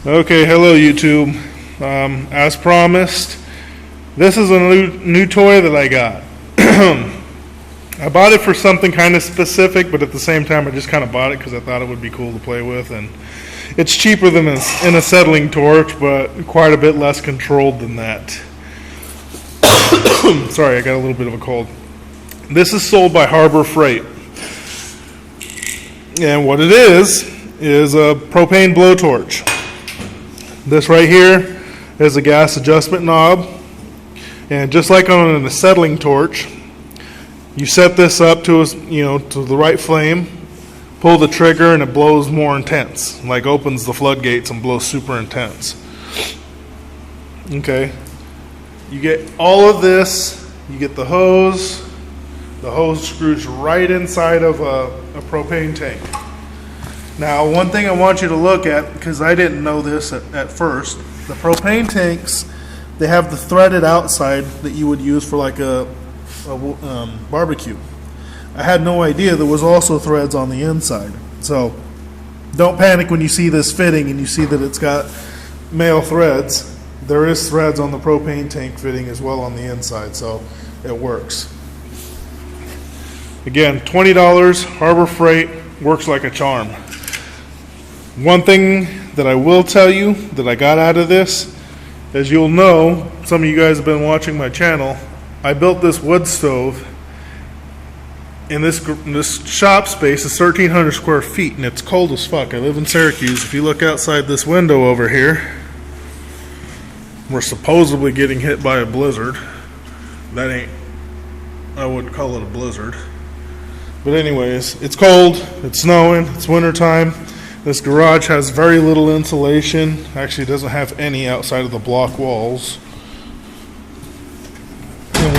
Okay, hello YouTube. As promised, this is a new toy that I got. I bought it for something kind of specific, but at the same time I just kind of bought it because I thought it would be cool to play with, and it's cheaper than an acetylene torch, but quite a bit less controlled than that. Sorry, I got a little bit of a cold. This is sold by Harbor Freight, and what it is a propane blowtorch. This right here is a gas adjustment knob, and just like on an acetylene torch, you set this up to the right flame, pull the trigger, and it blows more intense, like opens the floodgates and blows super intense. Okay, you get all of this. You get the hose. The hose screws right inside of a propane tank. Now, one thing I want you to look at, because I didn't know this at first, the propane tanks, they have the threaded outside that you would use for like a barbecue. I had no idea there was also threads on the inside. So don't panic when you see this fitting and you see that it's got male threads. There is threads on the propane tank fitting as well on the inside, so it works. Again, $20, Harbor Freight, works like a charm. One thing that I will tell you that I got out of this, as you'll know, some of you guys have been watching my channel, I built this wood stove in this shop space is 1,300 square feet, and it's cold as fuck. I live in Syracuse. If you look outside this window over here, we're supposedly getting hit by a blizzard. That ain't, I wouldn't call it a blizzard. But anyways, it's cold, it's snowing, it's wintertime. This garage has very little insulation. Actually, it doesn't have any outside of the block walls. And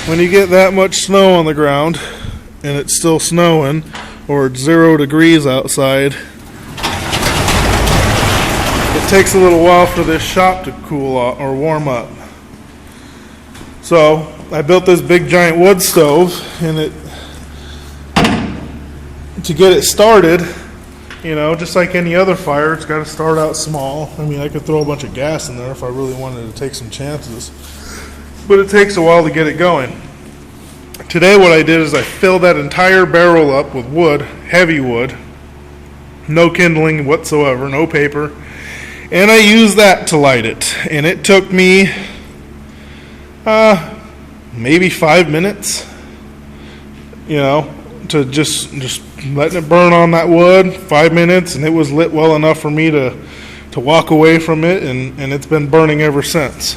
when you get that much snow on the ground, and it's still snowing, or it's 0 degrees outside, it takes a little while for this shop to cool off or warm up. So I built this big giant wood stove, and to get it started, just like any other fire, it's got to start out small. I mean, I could throw a bunch of gas in there if I really wanted to take some chances, but it takes a while to get it going. Today what I did is I filled that entire barrel up with wood, heavy wood, no kindling whatsoever, no paper, and I used that to light it. And it took me maybe 5 minutes, to just letting it burn on that wood. 5 minutes, and it was lit well enough for me to walk away from it, and it's been burning ever since.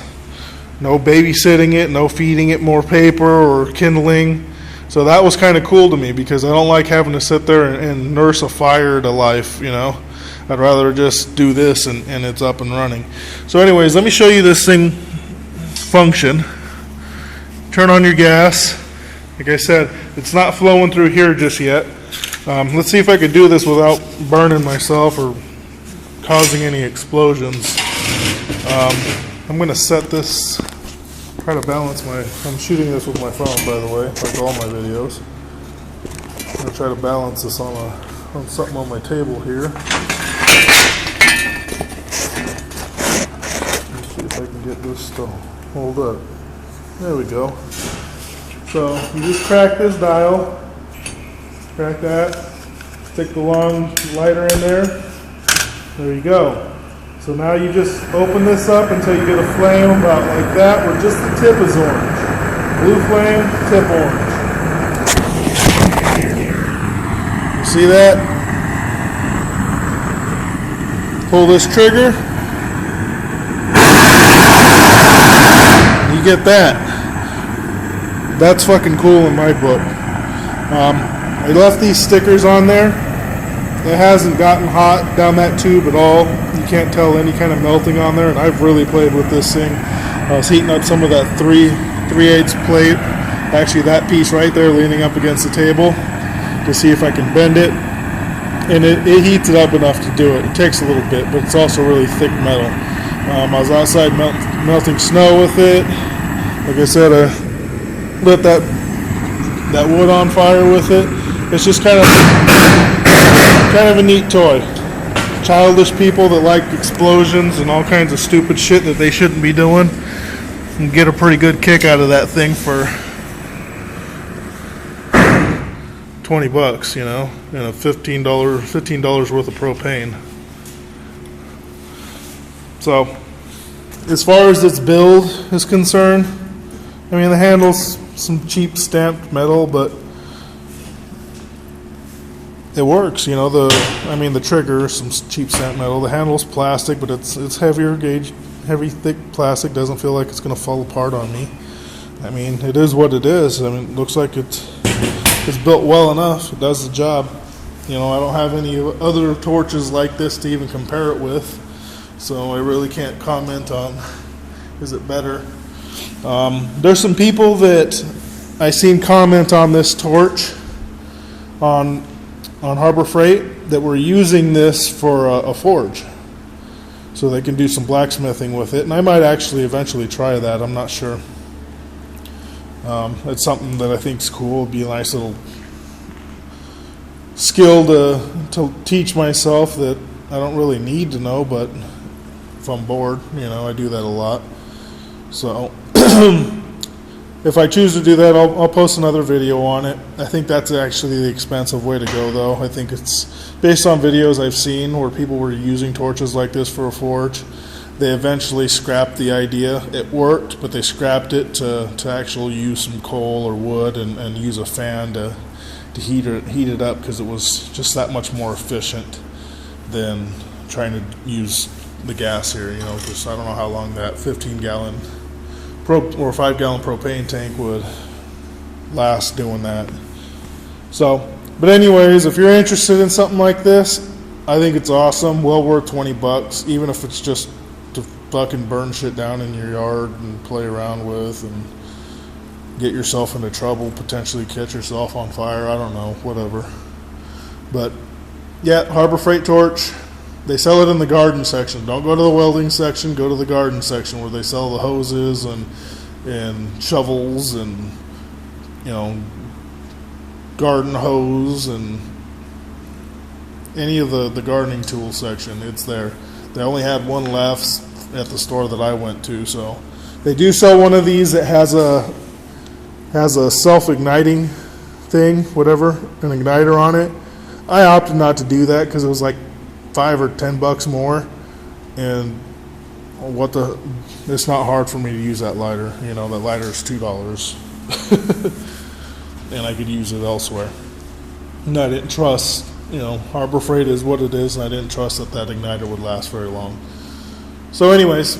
No babysitting it, no feeding it more paper or kindling. So that was kind of cool to me, because I don't like having to sit there and nurse a fire to life. I'd rather just do this and it's up and running. So anyways, let me show you this thing function. Turn on your gas. Like I said, it's not flowing through here just yet. Let's see if I could do this without burning myself or causing any explosions. I'm going to set this, try to balance I'm shooting this with my phone, by the way, like all my videos. I'm going to try to balance this on something on my table here. Let's see if I can get this to hold up. There we go. So you just crack this dial, crack that, stick the long lighter in there. There you go. So now you just open this up until you get a flame about like that, where just the tip is orange. Blue flame, tip orange. You see that? Pull this trigger. You get that. That's fucking cool in my book. I left these stickers on there. It hasn't gotten hot down that tube at all. You can't tell any kind of melting on there, and I've really played with this thing. I was heating up some of that 3/8 plate, actually that piece right there leaning up against the table, to see if I can bend it. And it heats it up enough to do it. It takes a little bit, but it's also really thick metal. I was outside melting snow with it. Like I said, I lit that wood on fire with it. It's just kind of a neat toy. childish people that like explosions and all kinds of stupid shit that they shouldn't be doing and get a pretty good kick out of that thing for $20, you know, and a $15 worth of propane. So, as far as its build is concerned, I mean, the handle's some cheap stamped metal, but it works, you know. The trigger is some cheap stamped metal. The handle's plastic, but it's heavier gauge, heavy, thick plastic. Doesn't feel like it's going to fall apart on me. I mean, it is what it is. I mean, it looks like it's built well enough. It does the job. You know, I don't have any other torches like this to even compare it with, so I really can't comment on is it better. There's some people that I seen comment on this torch on Harbor Freight that were using this for a forge, so they can do some blacksmithing with it, and I might actually eventually try that. I'm not sure. It's something that I think is cool. It'd be a nice little skill to teach myself that I don't really need to know, but if I'm bored, you know, I do that a lot. So if I choose to do that, I'll post another video on it. I think that's actually the expensive way to go, though. I think it's based on videos I've seen where people were using torches like this for a forge. They eventually scrapped the idea. It worked, but they scrapped it to actually use some coal or wood and use a fan to heat it up, because it was just that much more efficient than trying to use the gas here. You know, because I don't know how long that 15-gallon or 5-gallon propane tank would last doing that. So, but anyways, if you're interested in something like this, I think it's awesome. Well worth $20, even if it's just to fucking burn shit down in your yard and play around with and get yourself into trouble, potentially catch yourself on fire. I don't know, whatever. But yeah, Harbor Freight torch. They sell it in the garden section. Don't go to the welding section. Go to the garden section where they sell the hoses and shovels and, you know, garden hose and any of the gardening tool section. It's there. They only had one left at the store that I went to. So they do sell one of these that has a self-igniting thing, whatever, an igniter on it. I opted not to do that because it was like $5 or $10 more, and it's not hard for me to use that lighter. You know, that lighter is $2 and I could use it elsewhere. And I didn't trust, you know, Harbor Freight is what it is, and I didn't trust that igniter would last very long. So anyways,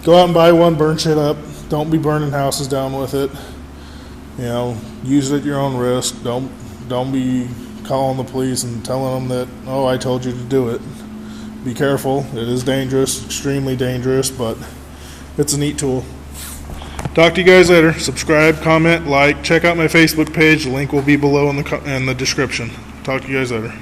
go out and buy one, burn shit up. Don't be burning houses down with it. You know, use it at your own risk. Don't be calling the police and telling them that, oh, I told you to do it. Be careful. It is dangerous, extremely dangerous, but it's a neat tool. Talk to you guys later. Subscribe, comment, like, check out my Facebook page. The link will be below in the description. Talk to you guys later.